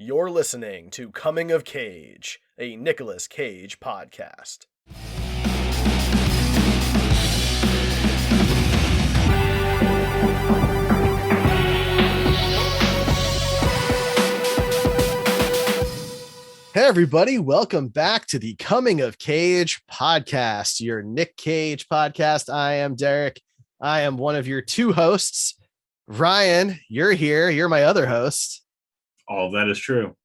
You're listening to Coming of Cage, a Nicolas Cage podcast. Hey everybody, welcome back to the Coming of Cage podcast, your Nick Cage podcast. I am Derek. I am one of your two hosts. Ryan, you're here. You're my other host. All that is true.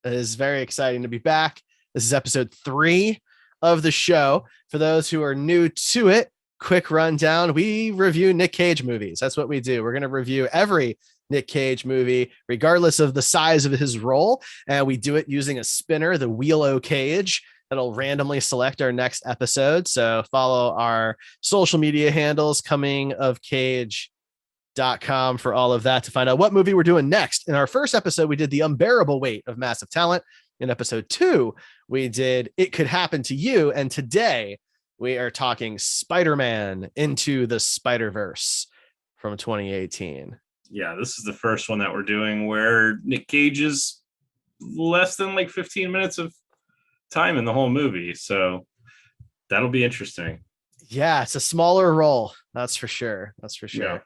It is very exciting to be back. This is episode 3 of the show. For those who are new to it, quick rundown. We review Nick Cage movies. That's what we do. We're going to review every Nick Cage movie, regardless of the size of his role. And we do it using a spinner, the Wheel O Cage, that'll randomly select our next episode. So follow our social media handles, comingofcage.com, for all of that to find out what movie we're doing next. In our first episode, we did The Unbearable Weight of Massive Talent. In episode 2, we did It Could Happen to You. And today we are talking Spider-Man Into the Spider-Verse from 2018. Yeah, this is the first one that we're doing where Nick Cage is less than like 15 minutes of time in the whole movie. So that'll be interesting. Yeah, it's a smaller role. That's for sure. Yeah.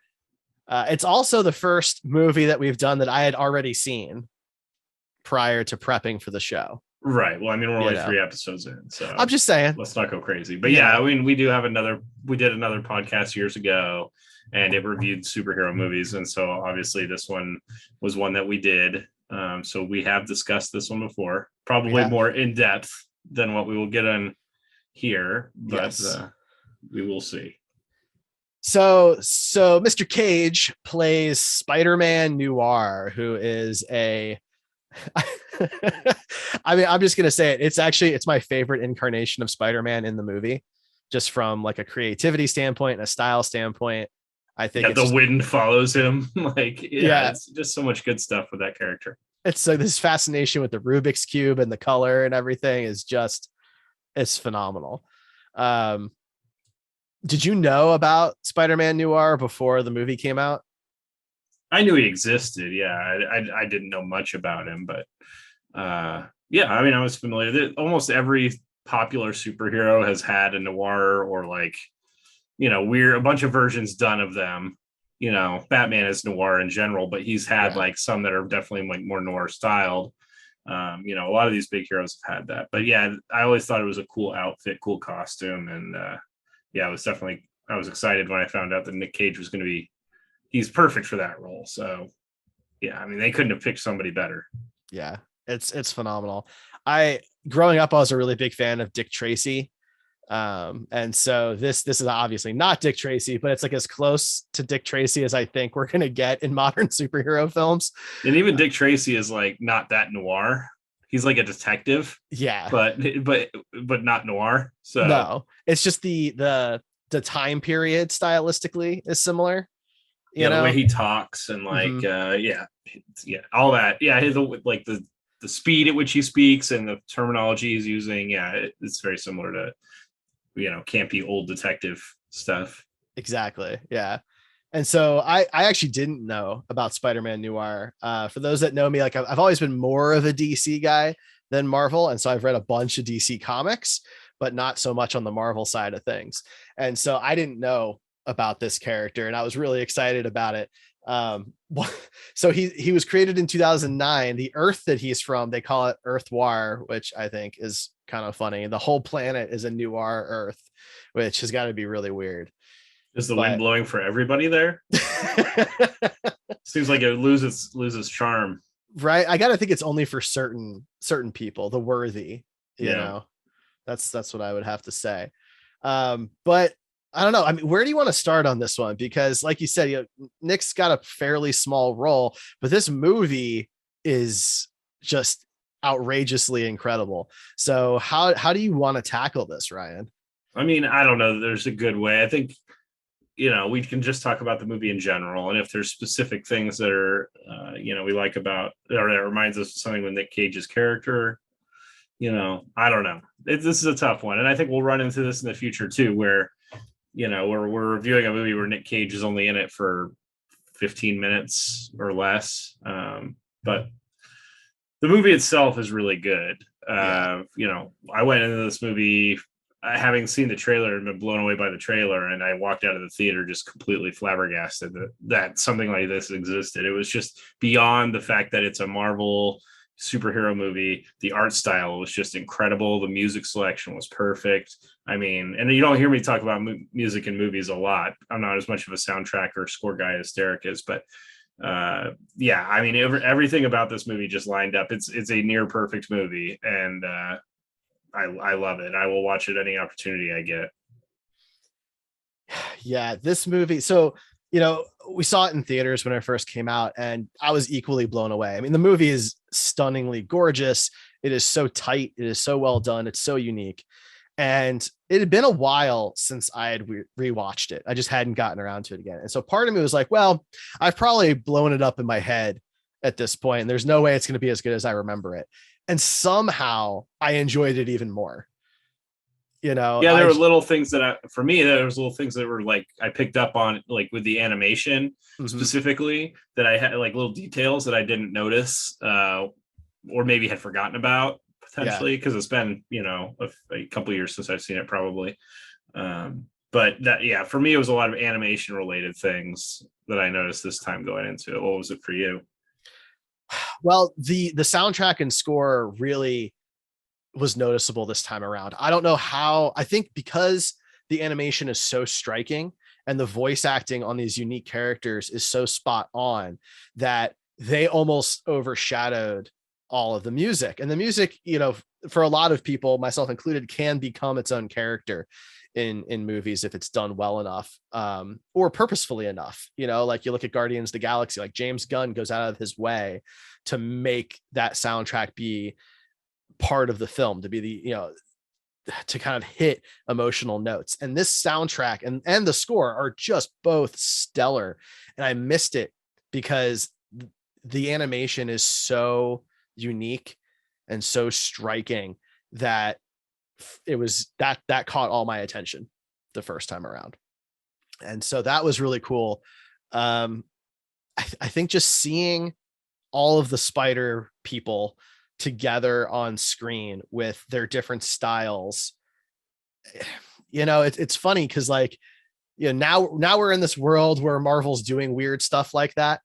It's also the first movie that we've done that I had already seen prior to prepping for the show. Right. Well, I mean, we're only 3 episodes in, so I'm just saying, let's not go crazy. But yeah, I mean, we did another podcast years ago, and it reviewed superhero movies. And so obviously this one was one that we did. So we have discussed this one before, probably more in depth than what we will get on here, but we will see. So Mr. Cage plays Spider-Man Noir, who is I mean, I'm just going to say it. It's my favorite incarnation of Spider-Man in the movie, just from like a creativity standpoint and a style standpoint. I think the wind follows him. It's just so much good stuff with that character. It's like this fascination with the Rubik's Cube and the color and everything is just, it's phenomenal. Did you know about Spider-Man Noir before the movie came out? I knew he existed. Yeah. I didn't know much about him, but I mean, I was familiar. Almost every popular superhero has had a noir or a bunch of versions done of them. Batman is noir in general, but he's had some that are definitely more noir styled. A lot of these big heroes have had that, but I always thought it was a cool outfit, cool costume. And I was excited when I found out that Nick Cage was going to be, he's perfect for that role. So I mean, they couldn't have picked somebody better. Yeah, it's phenomenal. Growing up, I was a really big fan of Dick Tracy. And so this is obviously not Dick Tracy, but it's like as close to Dick Tracy as I think we're going to get in modern superhero films. And even Dick Tracy is not that noir. He's like a detective. Yeah. But not noir. So no, it's just the time period stylistically is similar. The way he talks and all that. Yeah. The speed at which he speaks and the terminology he's using. Yeah. It's very similar to, campy old detective stuff. Exactly. Yeah. And so I actually didn't know about Spider-Man Noir. For those that know me, I've always been more of a DC guy than Marvel. And so I've read a bunch of DC comics, but not so much on the Marvel side of things. And so I didn't know about this character and I was really excited about it. So he was created in 2009. The Earth that he's from, they call it Earth Noir, which I think is kind of funny. The whole planet is a noir Earth, which has got to be really weird. Is the wind blowing for everybody there? Seems like it loses charm. Right. I got to think it's only for certain people, the worthy, you know, that's what I would have to say. But I don't know. I mean, where do you want to start on this one? Because like you said, Nick's got a fairly small role, but this movie is just outrageously incredible. So how do you want to tackle this, Ryan? I mean, I don't know. There's a good way. I think, we can just talk about the movie in general. And if there's specific things that are, we like about, or that reminds us of something with Nick Cage's character, I don't know. This is a tough one. And I think we'll run into this in the future too, where, we're reviewing a movie where Nick Cage is only in it for 15 minutes or less. But the movie itself is really good. Yeah. You know, I went into this movie having seen the trailer and been blown away by the trailer, and I walked out of the theater just completely flabbergasted that something like this existed. It was just beyond the fact that it's a Marvel superhero movie. The art style was just incredible. The music selection was perfect. I mean, and you don't hear me talk about music in movies a lot. I'm not as much of a soundtrack or score guy as Derek is, but yeah, I mean, everything about this movie just lined up. It's a near perfect movie, and I love it. I will watch it any opportunity I get. Yeah, this movie. So, you know, we saw it in theaters when it first came out, and I was equally blown away. I mean, the movie is stunningly gorgeous. It is so tight. It is so well done. It's so unique. And it had been a while since I had rewatched it. I just hadn't gotten around to it again. And so part of me was like, well, I've probably blown it up in my head at this point, and there's no way it's going to be as good as I remember it. And somehow I enjoyed it even more. You know, yeah, there were little things that for me, there was little things that were like I picked up on, like with the animation specifically, that I had like little details that I didn't notice or maybe had forgotten about potentially, because it's been, you know, a couple of years since I've seen it probably. But that, yeah, for me, it was a lot of animation related things that I noticed this time going into it. What was it for you? Well, the soundtrack and score really was noticeable this time around. I don't know how. I think because the animation is so striking and the voice acting on these unique characters is so spot on that they almost overshadowed all of the music. And the music, you know, for a lot of people, myself included, can become its own character in movies if it's done well enough, or purposefully enough. You know, like you look at Guardians of the Galaxy, like James Gunn goes out of his way to make that soundtrack be part of the film, to be the, you know, to kind of hit emotional notes. And this soundtrack and the score are just both stellar. And I missed it because the animation is so unique and so striking that it was that caught all my attention the first time around. And so that was really cool. I think just seeing all of the Spider people together on screen with their different styles, you know, it's funny because, like, you know, now we're in this world where Marvel's doing weird stuff like that.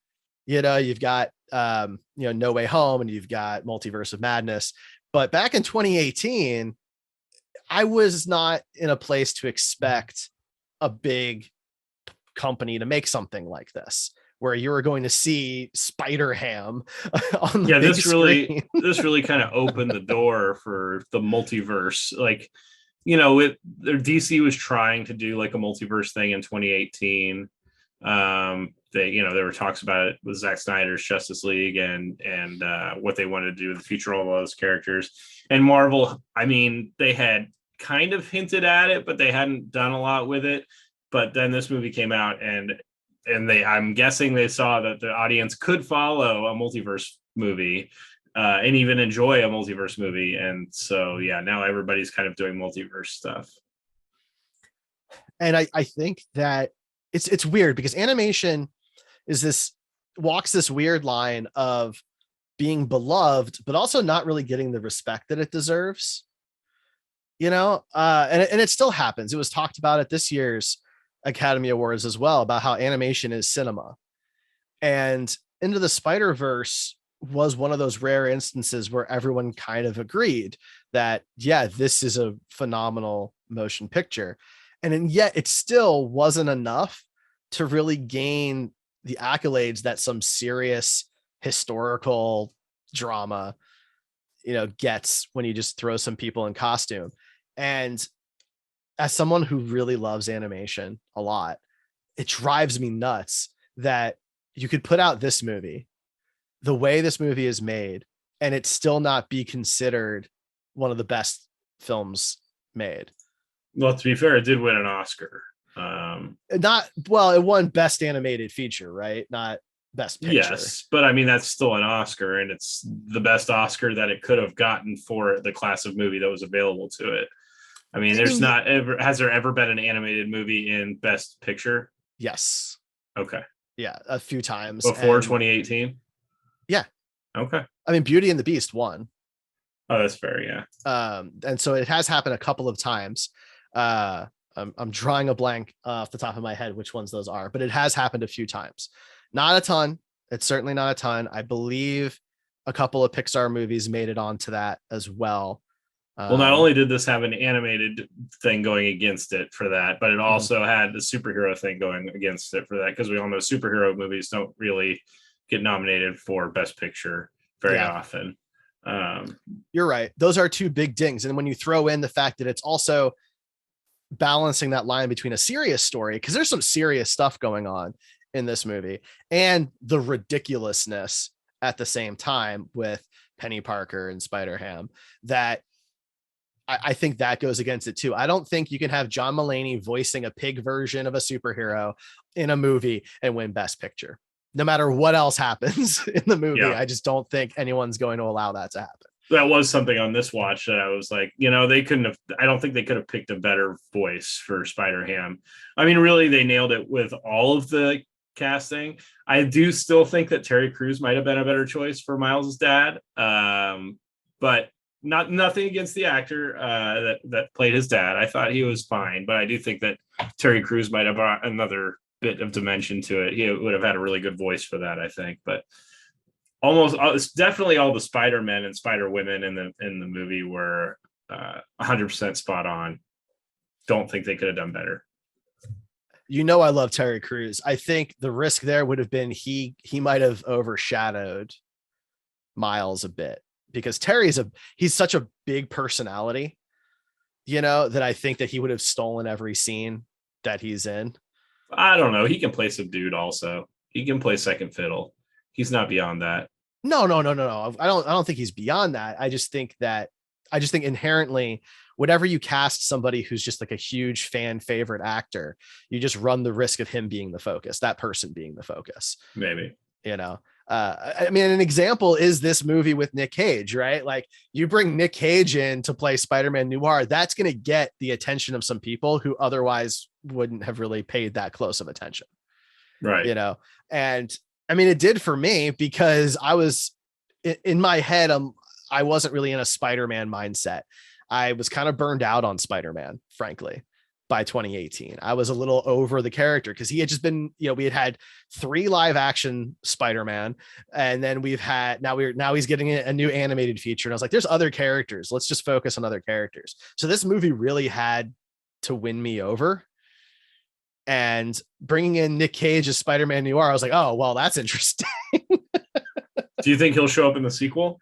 You know, you've got you know, No Way Home, and you've got Multiverse of Madness. But back in 2018, I was not in a place to expect a big company to make something like this, where you were going to see Spider-Ham on the big screen. This really kind of opened the door for the multiverse. Like, you know, DC was trying to do like a multiverse thing in 2018. You know, there were talks about it with Zack Snyder's Justice League and what they wanted to do in the future, all those characters. And Marvel, I mean, they had kind of hinted at it, but they hadn't done a lot with it. But then this movie came out, and I'm guessing they saw that the audience could follow a multiverse movie and even enjoy a multiverse movie. And so, yeah, now everybody's kind of doing multiverse stuff. And I think that it's weird because animation walks this weird line of being beloved, but also not really getting the respect that it deserves. You know, and it still happens. It was talked about at this year's Academy Awards as well, about how animation is cinema. And Into the Spider-Verse was one of those rare instances where everyone kind of agreed that, yeah, this is a phenomenal motion picture. And yet it still wasn't enough to really gain the accolades that some serious historical drama, you know, gets when you just throw some people in costume. And as someone who really loves animation a lot, it drives me nuts that you could put out this movie the way this movie is made and it still not be considered one of the best films made. Well, to be fair, it did win an Oscar. It won Best Animated Feature, right? Not Best Picture. Yes, but I mean, that's still an Oscar, and it's the best Oscar that it could have gotten for the class of movie that was available to it. I mean, has there ever been an animated movie in Best Picture? Yes. Okay. Yeah, a few times. Before 2018? Yeah. Okay. I mean, Beauty and the Beast won. Oh, that's fair. Yeah. And so it has happened a couple of times. I'm drawing a blank off the top of my head which ones those are, but it has happened a few times. Not a ton. It's certainly not a ton. I believe a couple of Pixar movies made it onto that as well. Well, not only did this have an animated thing going against it for that, but it also had the superhero thing going against it for that, because we all know superhero movies don't really get nominated for Best Picture very often. You're right. Those are two big dings. And when you throw in the fact that it's also balancing that line between a serious story, because there's some serious stuff going on in this movie, and the ridiculousness at the same time with Penny Parker and Spider-Ham, that I think that goes against it too. I don't think you can have John Mulaney voicing a pig version of a superhero in a movie and win Best Picture, no matter what else happens in the movie. I just don't think anyone's going to allow that to happen. That was something on this watch that I was like, I don't think they could have picked a better voice for Spider-Ham. I mean, really, they nailed it with all of the casting. I do still think that Terry Crews might have been a better choice for Miles' dad. But nothing against the actor that played his dad. I thought he was fine, but I do think that Terry Crews might have brought another bit of dimension to it. He would have had a really good voice for that, I think. But it's definitely all the Spider-Men and Spider-Women in the movie were 100% spot on. Don't think they could have done better. I love Terry Crews. I think the risk there would have been he might have overshadowed Miles a bit, because he's such a big personality, that I think that he would have stolen every scene that he's in. I don't know. He can play subdued also. He can play second fiddle. He's not beyond that. No. I don't think he's beyond that. I just think inherently, whatever you cast somebody who's just like a huge fan favorite actor, you just run the risk of him being the focus, that person being the focus. Maybe, I mean, an example is this movie with Nick Cage, right? Like, you bring Nick Cage in to play Spider-Man Noir, that's going to get the attention of some people who otherwise wouldn't have really paid that close of attention. Right. And I mean, it did for me, because I was in my head. I wasn't really in a Spider-Man mindset. I was kind of burned out on Spider-Man, frankly. By 2018, I was a little over the character, because he had just been, we had 3 live action Spider-Man, and then now he's getting a new animated feature. And I was like, there's other characters. Let's just focus on other characters. So this movie really had to win me over. And bringing in Nick Cage as Spider-Man Noir, I was like, oh, well, that's interesting. Do you think he'll show up in the sequel?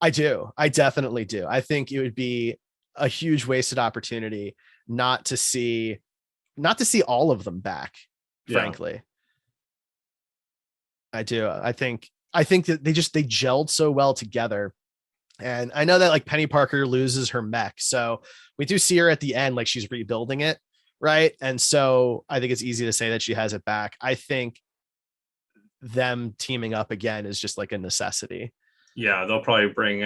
I do. I definitely do. I think it would be a huge wasted opportunity not to see all of them back, frankly. I do. I think that they gelled so well together. And I know that like Penny Parker loses her mech, so we do see her at the end, like she's rebuilding it, right? And so I think it's easy to say that she has it back. I think them teaming up again is just like a necessity. Yeah, they'll probably bring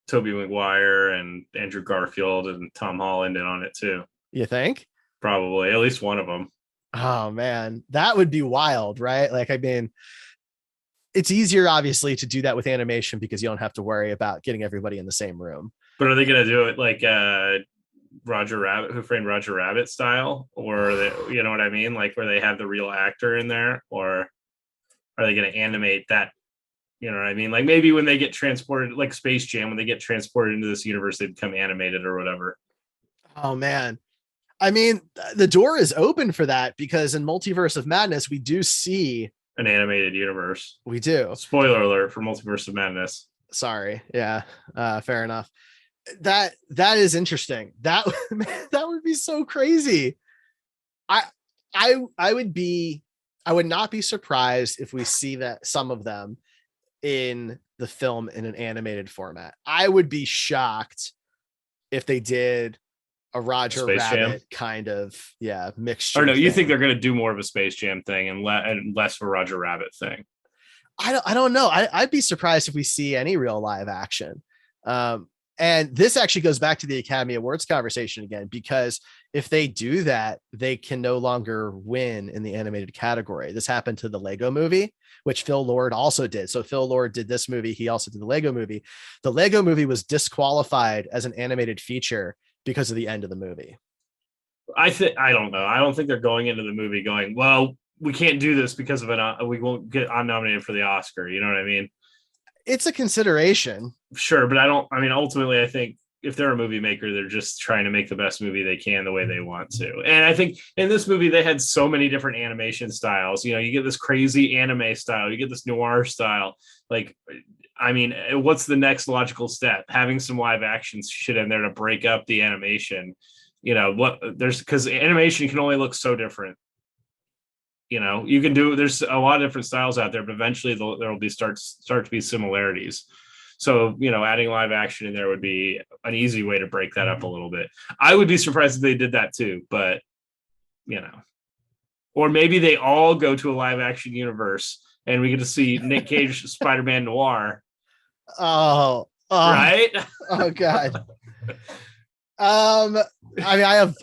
Tobey Maguire and Andrew Garfield and Tom Holland in on it too. You think? Probably, at least one of them. Oh man, that would be wild, right? Like, I mean, it's easier obviously to do that with animation because you don't have to worry about getting everybody in the same room. But are they going to do it like Roger Rabbit, Who Framed Roger Rabbit style, or you know what I mean, like where they have the real actor in there, or are they going to animate that? You know what I mean? Like maybe when they get transported, like Space Jam, when they get transported into this universe, they become animated or whatever. Oh man. I mean, the door is open for that, because in Multiverse of Madness, we do see an animated universe. We do. Spoiler alert for Multiverse of Madness. Sorry. Yeah. Fair enough. That is interesting. That would be so crazy. I would not be surprised if we see that some of them in the film in an animated format. I would be shocked if they did a Roger Space Rabbit Jam kind of mixture. Or no, you think they're going to do more of a Space Jam thing and less of a Roger Rabbit thing? I don't know. I'd be surprised if we see any real live action. And this actually goes back to the Academy Awards conversation again, because if they do that, they can no longer win in the animated category. This happened to the Lego movie, which Phil Lord also did. So Phil Lord did this movie. He also did the Lego movie. The Lego movie was disqualified as an animated feature because of the end of the movie. I don't know. I don't think they're going into the movie going, well, we can't do this because of we won't get nominated for the Oscar. You know what I mean? It's a consideration. Sure, but ultimately, I think if they're a movie maker, they're just trying to make the best movie they can the way they want to. And I think in this movie, they had so many different animation styles. You get this crazy anime style, you get this noir style. Like, what's the next logical step? Having some live action shit in there to break up the animation. Because animation can only look so different. You can do, there's a lot of different styles out there, but eventually there will be start to be similarities. So, adding live action in there would be an easy way to break that up a little bit. I would be surprised if they did that too, but or maybe they all go to a live action universe and we get to see Nick Cage Spider-Man Noir. Oh, right. Oh God. I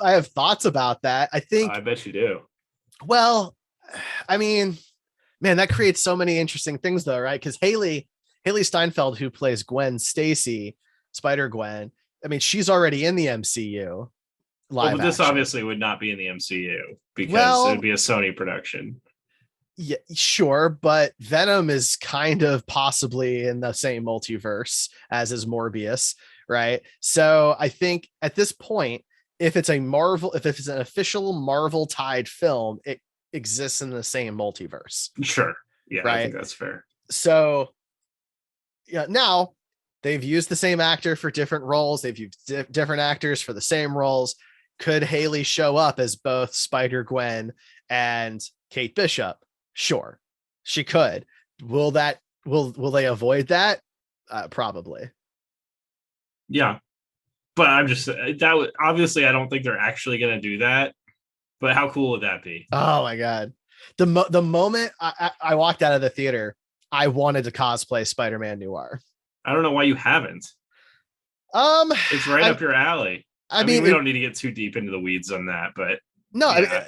have thoughts about that. I think I bet you do. Well, man, that creates so many interesting things though, right? Because Hailee Steinfeld, who plays Gwen Stacy, Spider-Gwen, she's already in the MCU. But this obviously would not be in the MCU because it would be a Sony production. Yeah, sure, but Venom is kind of possibly in the same multiverse as is Morbius, right? So I think at this point, if it's an official Marvel tied film, it exists in the same multiverse. Sure. Yeah, right? I think that's fair. So yeah, now they've used the same actor for different roles. They've used different actors for the same roles. Could Hailee show up as both Spider-Gwen and Kate Bishop? Sure, she could. Will they avoid that? Probably. Yeah. But I'm just obviously I don't think they're actually going to do that. But how cool would that be? Oh my God. The moment I walked out of the theater, I wanted to cosplay Spider-Man Noir. I don't know why you haven't. It's right up your alley. I mean, we don't need to get too deep into the weeds on that, but no, yeah.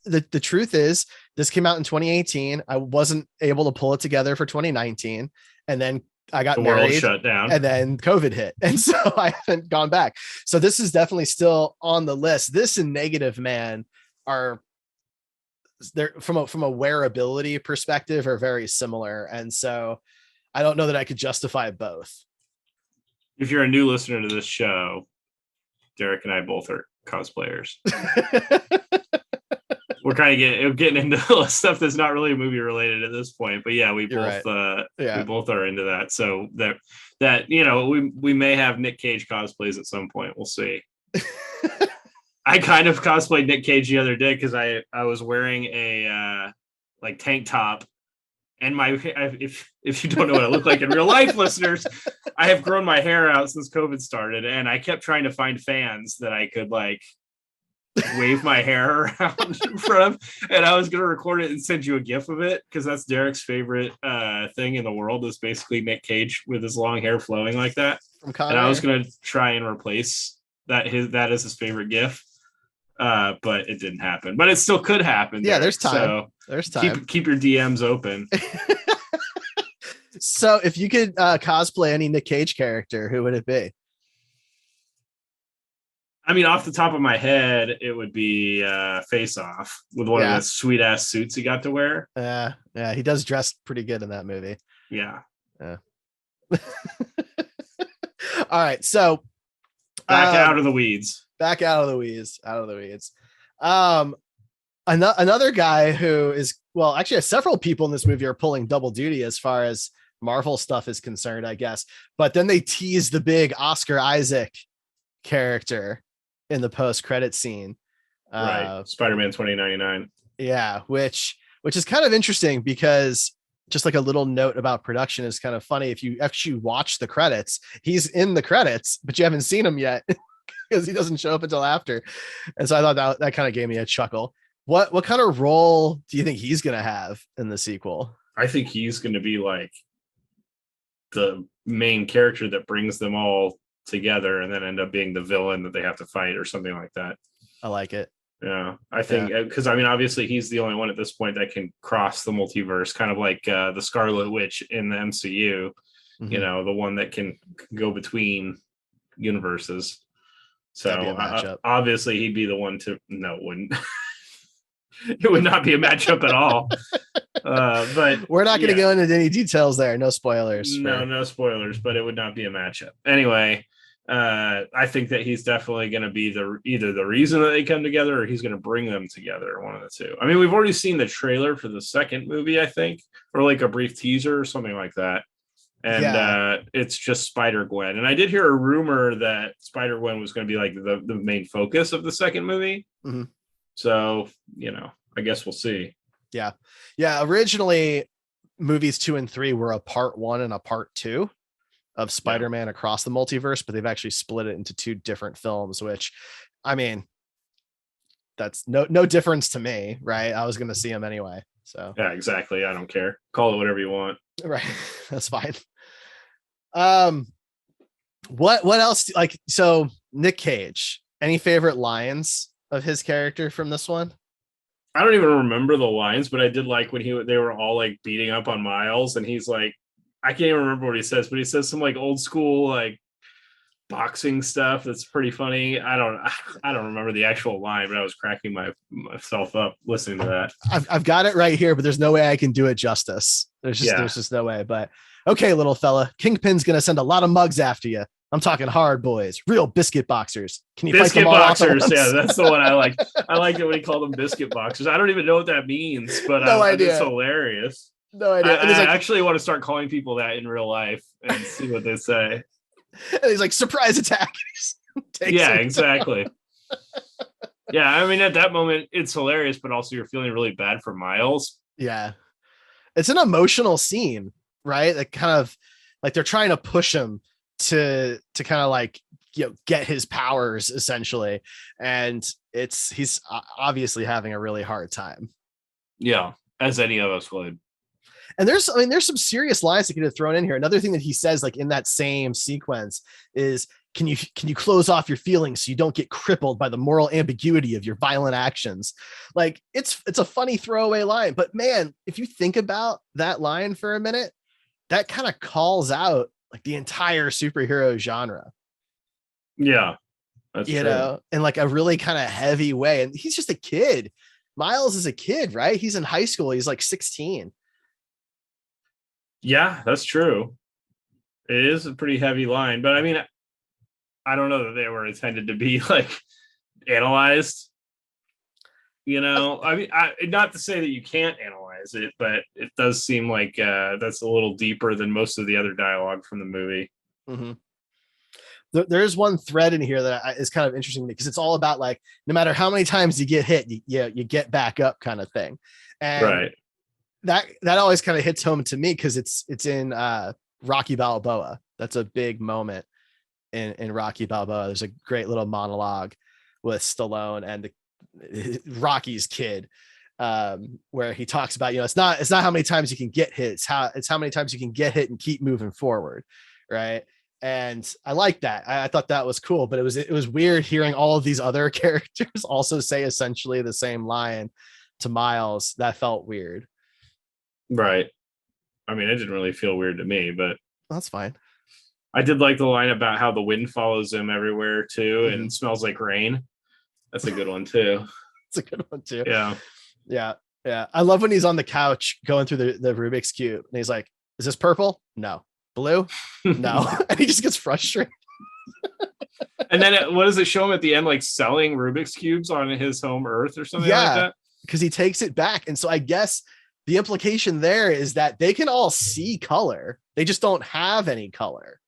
The truth is this came out in 2018. I wasn't able to pull it together for 2019. And then I got married, shut down, and then COVID hit. And so I haven't gone back. So this is definitely still on the list. This and Negative Man are they're from a wearability perspective are very similar. And so I don't know that I could justify both. If you're a new listener to this show, Derek and I both are cosplayers. We're kind of getting into stuff that's not really movie related at this point, but yeah, we both are into that. So that we may have Nick Cage cosplays at some point. We'll see. I kind of cosplayed Nick Cage the other day because I was wearing a tank top, and if you don't know what I look like in real life, listeners, I have grown my hair out since COVID started, and I kept trying to find fans that I could wave my hair around in front of, and I was going to record it and send you a GIF of it because that's Derek's favorite thing in the world is basically Nick Cage with his long hair flowing like that. And I was going to try and replace that as his favorite GIF, but it didn't happen. But it still could happen. Yeah, Derek. there's time. So there's time. Keep your DMs open. So if you could cosplay any Nick Cage character, who would it be? I mean, off the top of my head, it would be Face Off with one of those sweet ass suits he got to wear. Yeah, he does dress pretty good in that movie. Yeah. All right, so back out of the weeds. Back out of the weeds. Another guy who is actually several people in this movie are pulling double duty as far as Marvel stuff is concerned, I guess. But then they tease the big Oscar Isaac character in the post-credit scene, right? Spider-Man 2099. Yeah, which is kind of interesting because just like a little note about production is kind of funny. If you actually watch the credits, he's in the credits, but you haven't seen him yet because he doesn't show up until after. And so I thought that kind of gave me a chuckle. What kind of role do you think he's going to have in the sequel? I think he's going to be the main character that brings them all together and then end up being the villain that they have to fight or something like that. I like it. Yeah, I think because I mean, obviously he's the only one at this point that can cross the multiverse, kind of like the Scarlet Witch in the MCU. Mhm. You know, the one that can go between universes. So obviously he'd be the one to. No, it wouldn't. It would not be a matchup at all. But we're not going to go into any details there. No spoilers. No spoilers, but it would not be a matchup. Anyway, I think that he's definitely going to be either the reason that they come together or he's going to bring them together, one of the two. I mean, we've already seen the trailer for the second movie, I think, or like a brief teaser or something like that. And it's just Spider-Gwen. And I did hear a rumor that Spider-Gwen was going to be like the main focus of the second movie. Mm-hmm. So, you know, I guess we'll see. Yeah. Originally, movies 2 and 3 were a part 1 and a part 2 of Spider-Man Across the Multiverse, but they've actually split it into 2 different films, which, I mean, that's no difference to me, right? I was going to see them anyway. So yeah, exactly. I don't care. Call it whatever you want. Right. That's fine. What else? Like, so Nick Cage, any favorite lines of his character from this one? I don't even remember the lines, but I did like when they were all like beating up on Miles, and he's like, I can't even remember what he says, but he says some like old school like boxing stuff that's pretty funny. I don't remember the actual line, but I was cracking myself up listening to that. I've got it right here, but there's no way I can do it justice. There's just no way. But okay, little fella, Kingpin's gonna send a lot of mugs after you. I'm talking hard boys, real biscuit boxers. Can you biscuit boxers? Yeah, that's the one I like. I liked it when he called them biscuit boxers. I don't even know what that means, but no idea. It's hilarious. No idea. I actually want to start calling people that in real life and see what they say. And he's like, surprise attack. Yeah, exactly. Yeah, I mean, at that moment, it's hilarious, but also you're feeling really bad for Miles. Yeah. It's an emotional scene, right? That kind of like they're trying to push him to kind of like, you know, get his powers essentially. And he's obviously having a really hard time. Yeah, as any of us would. And there's some serious lines that could have thrown in here. Another thing that he says, like in that same sequence, is can you close off your feelings so you don't get crippled by the moral ambiguity of your violent actions? Like it's a funny throwaway line, but man, if you think about that line for a minute, that kind of calls out like the entire superhero genre. Yeah, that's you true. know, in like a really kind of heavy way. And he's just a kid. Miles is a kid, right? He's in high school. He's like 16. Yeah, that's true. It is a pretty heavy line, but I mean, I don't know that they were intended to be like analyzed. You know, I mean, not to say that you can't analyze it, but it does seem like that's a little deeper than most of the other dialogue from the movie. Mm-hmm. There's one thread in here that is kind of interesting because it's all about like, no matter how many times you get hit, you get back up kind of thing. And right. That always kind of hits home to me because it's in Rocky Balboa. That's a big moment in Rocky Balboa. There's a great little monologue with Stallone and Rocky's kid, where he talks about, you know, it's not how many times you can get hit, it's how many times you can get hit and keep moving forward, right? And I like that. I thought that was cool, but it was weird hearing all of these other characters also say essentially the same line to Miles. That felt weird. Right. I mean, it didn't really feel weird to me, but that's fine. I did like the line about how the wind follows him everywhere too, and smells like rain. That's a good one too. It's a good one too. Yeah. I love when he's on the couch going through the Rubik's Cube and he's like, is this purple? No. Blue? No. And he just gets frustrated. And then what does it show him at the end? Like selling Rubik's Cubes on his home Earth or something like that? Because he takes it back. And so I guess the implication there is that they can all see color. They just don't have any color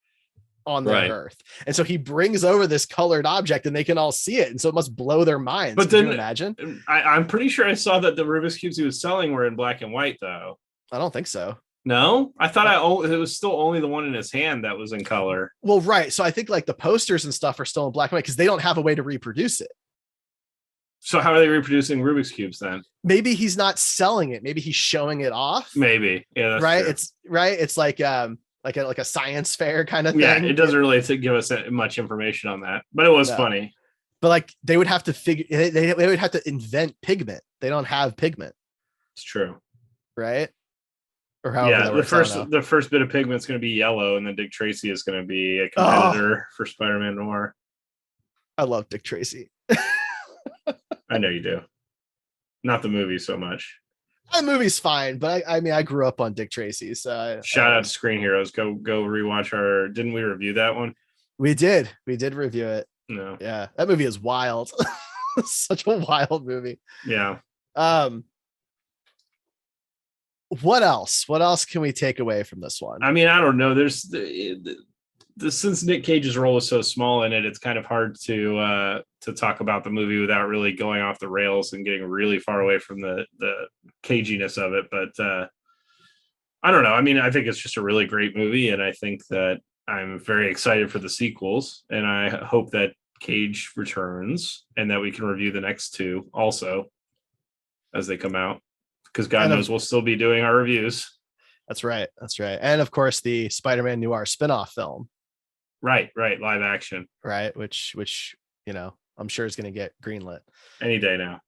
on their Earth. And so he brings over this colored object and they can all see it. And so it must blow their minds. But Can then you imagine? I'm pretty sure I saw that the Rubik's Cubes he was selling were in black and white though. I don't think so. No, I thought it was still only the one in his hand that was in color. Well, right. So I think like the posters and stuff are still in black and white because they don't have a way to reproduce it. So how are they reproducing Rubik's Cubes then? Maybe he's not selling it. Maybe he's showing it off. Maybe. Yeah. That's right. true. It's like like a science fair kind of thing. Yeah, it doesn't really give us much information on that, but it was funny. But like they would have to they would have to invent pigment. They don't have pigment. It's true, right? Or however the first bit of pigment is going to be yellow, and then Dick Tracy is going to be a competitor for Spider-Man Noir. I love Dick Tracy. I know you do. Not the movie so much. The movie's fine, but I mean, I grew up on Dick Tracy. So shout out to Screen Heroes. Go rewatch our. Didn't we review that one? We did review it. No. Yeah, that movie is wild. Such a wild movie. Yeah. What else? What else can we take away from this one? I mean, I don't know. There's since Nick Cage's role is so small in it, it's kind of hard to talk about the movie without really going off the rails and getting really far away from the caginess of it. But I don't know. I mean, I think it's just a really great movie, and I think that I'm very excited for the sequels, and I hope that Cage returns and that we can review the next two also as they come out, because God knows we'll still be doing our reviews. That's right. And of course, the Spider-Man Noir spinoff film. Right. Live action. Right. Which, I'm sure is going to get greenlit any day now.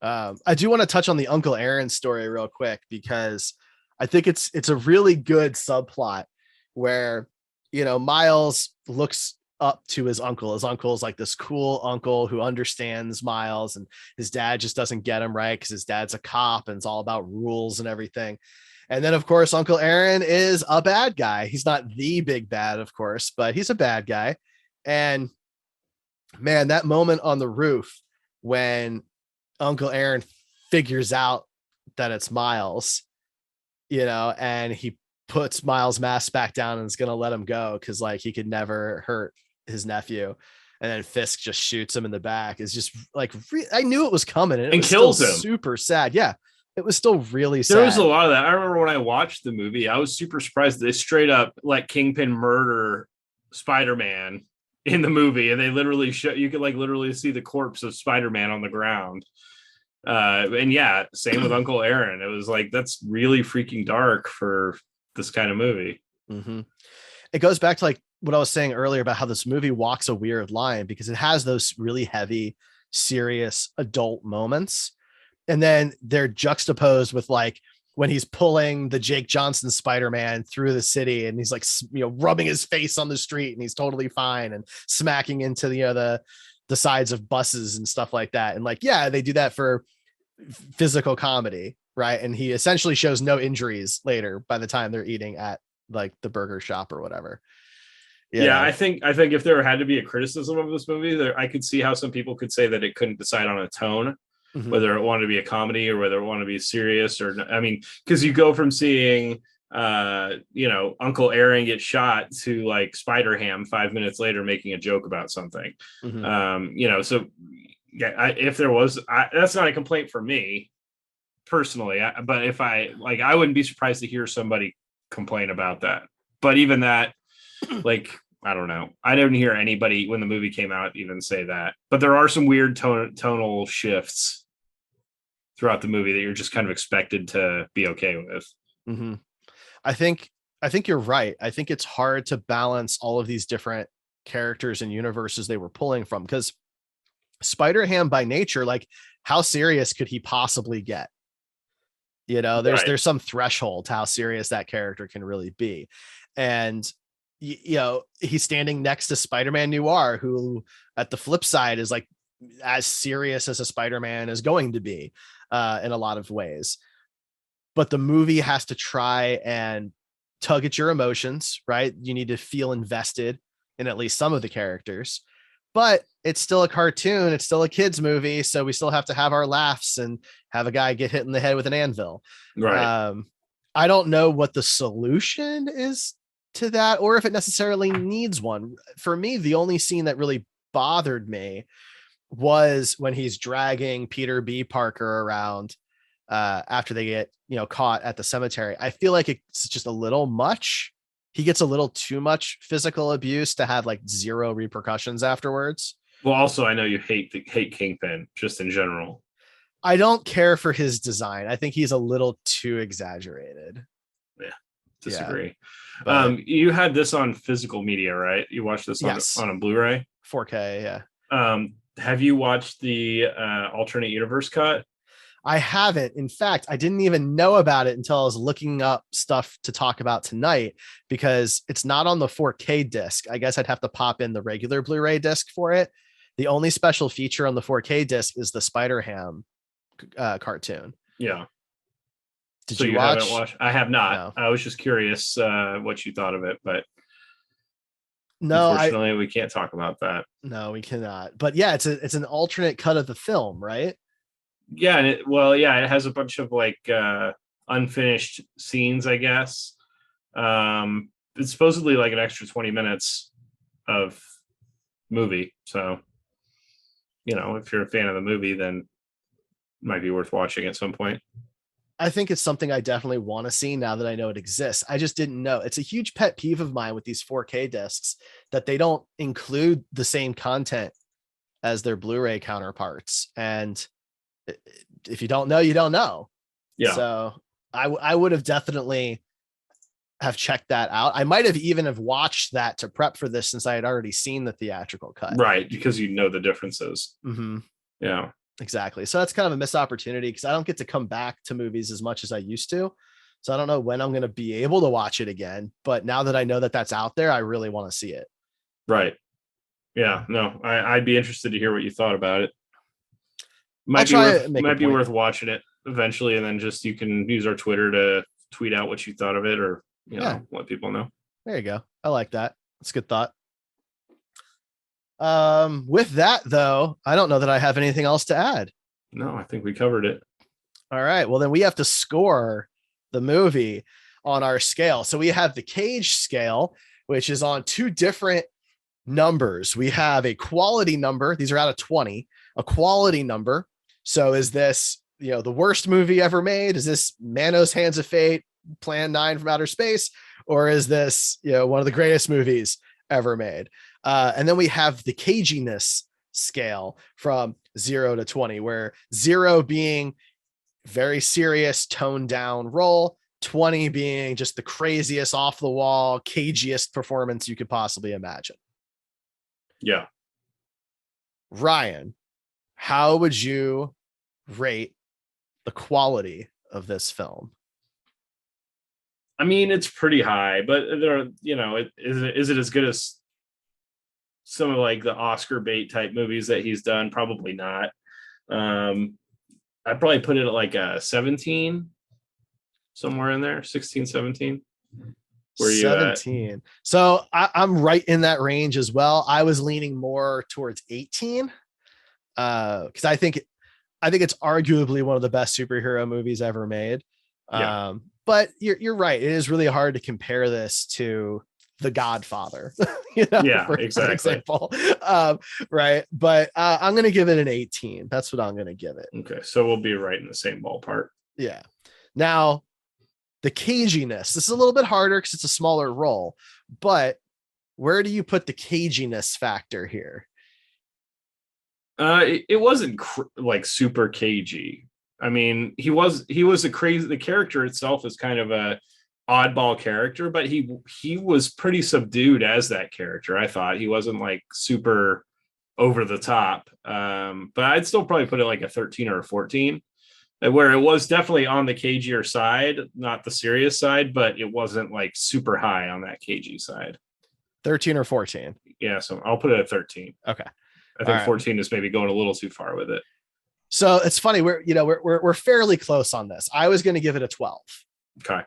I do want to touch on the Uncle Aaron story real quick, because I think it's a really good subplot where, Miles looks up to his uncle. His uncle is like this cool uncle who understands Miles, and his dad just doesn't get him right because his dad's a cop and it's all about rules and everything. And then, of course, Uncle Aaron is a bad guy. He's not the big bad, of course, but he's a bad guy. And man, that moment on the roof when Uncle Aaron figures out that it's Miles, and he puts Miles' mask back down and is going to let him go because like he could never hurt his nephew. And then Fisk just shoots him in the back. Is just like, I knew it was coming and kills him. Super sad. Yeah. It was still really sad. There was a lot of that. I remember when I watched the movie, I was super surprised they straight up let Kingpin murder Spider-Man in the movie. And they literally you could like literally see the corpse of Spider-Man on the ground. And yeah, same with Uncle Aaron. It was like, that's really freaking dark for this kind of movie. Mm-hmm. It goes back to like what I was saying earlier about how this movie walks a weird line, because it has those really heavy, serious adult moments. And then they're juxtaposed with like when he's pulling the Jake Johnson Spider-Man through the city and he's like, rubbing his face on the street and he's totally fine and smacking into the sides of buses and stuff like that. And like, yeah, they do that for physical comedy. Right. And he essentially shows no injuries later by the time they're eating at like the burger shop or whatever. Yeah. I think if there had to be a criticism of this movie, I could see how some people could say that it couldn't decide on a tone. Mm-hmm. Whether it wanted to be a comedy or whether it wanted to be serious because you go from seeing, Uncle Aaron get shot to like Spider-Ham 5 minutes later making a joke about something. Mm-hmm. So yeah, if there was, that's not a complaint for me personally, but if I wouldn't be surprised to hear somebody complain about that. But even that, like, I don't know. I didn't hear anybody when the movie came out even say that. But there are some weird tonal shifts throughout the movie that you're just kind of expected to be okay with. Mm-hmm. I think you're right. I think it's hard to balance all of these different characters and universes they were pulling from, because Spider-Ham by nature, like, how serious could he possibly get? There's some threshold to how serious that character can really be. And he's standing next to Spider-Man Noir, who at the flip side is like as serious as a Spider-Man is going to be in a lot of ways. But the movie has to try and tug at your emotions, right? You need to feel invested in at least some of the characters, but it's still a cartoon. It's still a kid's movie. So we still have to have our laughs and have a guy get hit in the head with an anvil. Right. I don't know what the solution is to that, or if it necessarily needs one. For me, the only scene that really bothered me was when he's dragging Peter B. Parker around after they get caught at the cemetery. I feel like it's just a little much. He gets a little too much physical abuse to have like zero repercussions afterwards. Well, also, I know you hate Kingpin just in general. I don't care for his design. I think he's a little too exaggerated. Yeah. disagree. But You had this on physical media, right? You watched this on a Blu-ray? 4K, yeah. Have you watched the alternate universe cut? I haven't. In fact, I didn't even know about it until I was looking up stuff to talk about tonight, because it's not on the 4K disc. I guess I'd have to pop in the regular Blu-ray disc for it. The only special feature on the 4K disc is the Spider-Ham cartoon. Yeah. Did you watch? Haven't watched? I have not. No. I was just curious what you thought of it, but no, unfortunately, we can't talk about that. No, we cannot. But yeah, it's an alternate cut of the film, right? Yeah, and it has a bunch of like unfinished scenes, I guess. It's supposedly like an extra 20 minutes of movie. So, if you're a fan of the movie, then it might be worth watching at some point. I think it's something I definitely want to see now that I know it exists. I just didn't know. It's a huge pet peeve of mine with these 4K discs that they don't include the same content as their Blu-ray counterparts. And if you don't know, you don't know. Yeah. So I would have definitely have checked that out. I might have even have watched that to prep for this, since I had already seen the theatrical cut. Right. Because the differences. Mm-hmm. Yeah. Exactly. So that's kind of a missed opportunity, because I don't get to come back to movies as much as I used to. So I don't know when I'm going to be able to watch it again. But now that I know that that's out there, I really want to see it. Right. Yeah. No, I'd be interested to hear what you thought about it. Might be worth watching it eventually, and then just you can use our Twitter to tweet out what you thought of it, or let people know. There you go. I like that. That's a good thought. With that, though, I don't know that I have anything else to add. No, I think we covered it. All right. Well, then we have to score the movie on our scale. So we have the Cage scale, which is on two different numbers. We have a quality number. These are out of 20, a quality number. So is this, the worst movie ever made? Is this Manos Hands of Fate, Plan 9 from Outer Space? Or is this, one of the greatest movies ever made? And then we have the caginess scale from 0 to 20, where 0 being very serious, toned down role, 20 being just the craziest, off the wall, cagiest performance you could possibly imagine. Yeah. Ryan, how would you rate the quality of this film? I mean, it's pretty high, but is it as good as some of like the Oscar bait type movies that he's done? Probably not. I'd probably put it at like a 17, somewhere in there, 16, 17. Where you 17. So I'm right in that range as well. I was leaning more towards 18. Because I think it's arguably one of the best superhero movies ever made. Yeah. But you're right. It is really hard to compare this to The Godfather, for example. Right. But I'm going to give it an 18. That's what I'm going to give it. Okay. So we'll be right in the same ballpark. Yeah. Now, the caginess, this is a little bit harder because it's a smaller role, but where do you put the caginess factor here? It wasn't like super cagey. I mean, he was the character itself is kind of a oddball character, but he was pretty subdued as that character. I thought he wasn't like super over the top. But I'd still probably put it like a 13 or a 14, where it was definitely on the cagier side, not the serious side, but it wasn't like super high on that cagey side. 13 or 14. Yeah. So I'll put it at 13. Okay. I think 14 is maybe going a little too far with it. So it's funny. We're fairly close on this. I was going to give it a 12. Okay.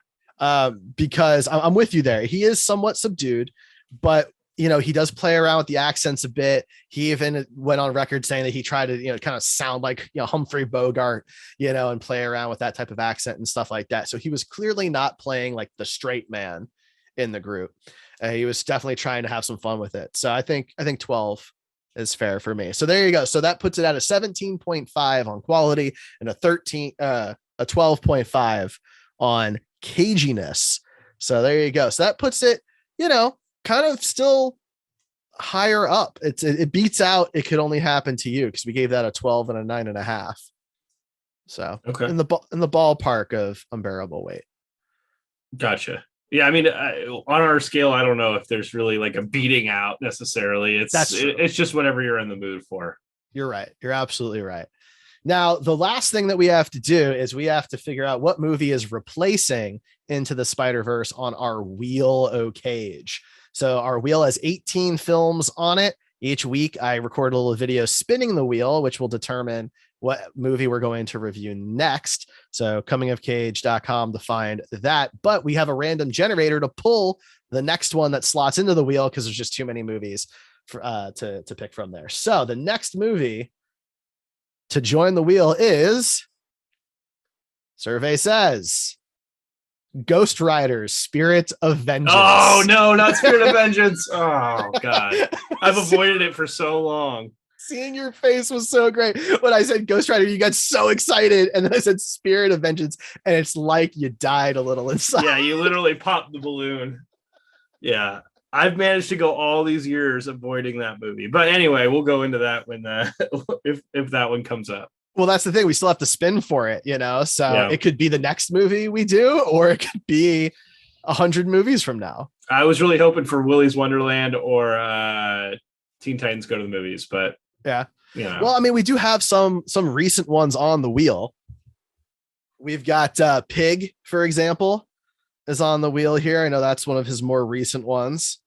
Because I'm with you there. He is somewhat subdued, but he does play around with the accents a bit. He even went on record saying that he tried to, kind of sound like, Humphrey Bogart, and play around with that type of accent and stuff like that. So he was clearly not playing like the straight man in the group. He was definitely trying to have some fun with it. So I think 12 is fair for me. So there you go. So that puts it at a 17.5 on quality and a 12.5 on caginess. So there you go. So that puts it, kind of still higher up. It beats out It Could Only Happen to You, because we gave that a 12 and a 9.5. So okay, in the ballpark of unbearable weight. Gotcha. Yeah, I mean, on our scale, I don't know if there's really like a beating out necessarily. It's just whatever you're in the mood for. You're right. You're absolutely right. Now, the last thing that we have to do is we have to figure out what movie is replacing Into the Spider-Verse on our Wheel o' Cage. So our wheel has 18 films on it. Each week, I record a little video spinning the wheel, which will determine what movie we're going to review next. So comingofcage.com to find that. But we have a random generator to pull the next one that slots into the wheel because there's just too many movies for, to pick from there. So the next movie to join the wheel is, survey says, Ghost Rider's Spirit of Vengeance. Oh, no, not Spirit of Vengeance. Oh, God. I've avoided it for so long. Seeing your face was so great. When I said Ghost Rider, you got so excited. And then I said Spirit of Vengeance. And it's like you died a little inside. Yeah, you literally popped the balloon. Yeah. I've managed to go all these years avoiding that movie. But anyway, we'll go into that when if that one comes up. Well, that's the thing. We still have to spin for it, you know? So Yeah. It could be the next movie we do, or it could be 100 movies from now. I was really hoping for Willy's Wonderland or Teen Titans Go to the Movies, but yeah. You know. Well, I mean, we do have some recent ones on the wheel. We've got Pig, for example, is on the wheel here. I know that's one of his more recent ones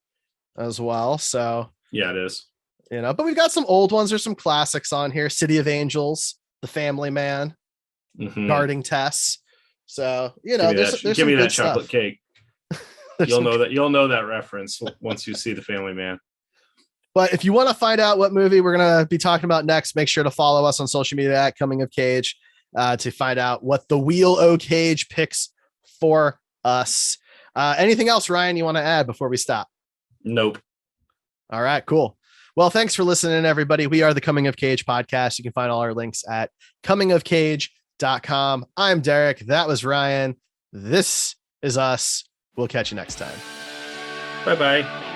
as well. So yeah, it is. You know, but we've got some old ones. There's some classics on here. City of Angels, The Family Man, Guarding Tess. So, you know, there's give me that chocolate stuff. Cake. You'll know that reference once you see The Family Man. But if you want to find out what movie we're going to be talking about next, make sure to follow us on social media at Coming of Cage to find out what the Wheel o' Cage picks for us. Anything else, Ryan, you want to add before we stop? Nope. All right, cool. Well, thanks for listening, everybody. We are the Coming of Cage podcast. You can find all our links at comingofcage.com. I'm Derek. That was Ryan. This is us. We'll catch you next time. Bye-bye.